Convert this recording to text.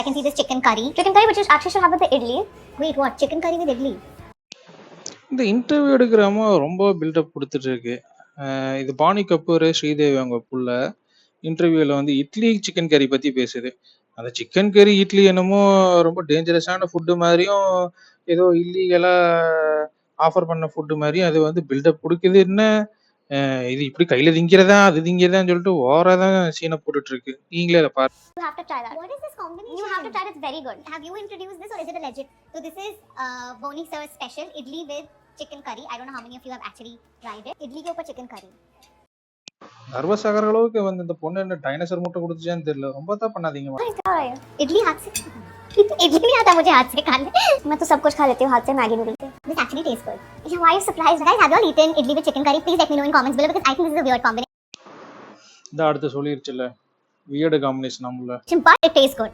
I can see this chicken curry. Chicken curry, which is actually should have with the idli. Wait, what? Chicken curry with idli? இந்த interview எடுக்கிறமோ ரொம்ப build up கொடுத்துட்டு இருக்கு. இது பானி கபூர், ஸ்ரீதேவி அவங்க புள்ள இன்டர்வியூல வந்து இட்லி சிக்கன் கறி பத்தி பேசுது. அந்த சிக்கன் கறி இட்லி என்னமோ ரொம்ப டேஞ்சரஸான ஃபுட்டு மாதிரியும், ஏதோ இல்லீகலா ஆஃபர் பண்ண ஃபுட்டு மாதிரியும் அது வந்து பில்டப் கொடுக்குது. என்ன இது இப்படி கையில திங்கிறதா அது திங்கிறதான்னு சொல்லிட்டு ஓவரா தான் சீனை போட்டுட்டு இருக்கு. நீங்களே அதை பாருங்க. You have to try that. What is this combination? You have to try it. It's very good. Have you introduced this or is it a legit? So this is Boni Sir's special idli with chicken curry. I don't know how many of you have actually tried it. Idli ke upar chicken curry. Nervous ஆகிற அளவுக்கு வந்து இந்த பொண்ணு என்ன dinosaur முட்டை கொடுத்துச்சான்னு தெரியல. ரொம்ப தான் பண்ணாதீங்க. इडली हाथ से इडली नहीं आता मुझे हाथ से खाने. मैं तो सब कुछ खा लेती हूँ हाथ से, मैगी नूडल्स से. This actually tastes good. Why are you surprised, guys? Have you all eaten idli with chicken curry? Please let me know in comments below because I think this is a weird combination. இந்த அடுத்து சொல்லிருச்சுல weird combination நம்மள. But it tastes good.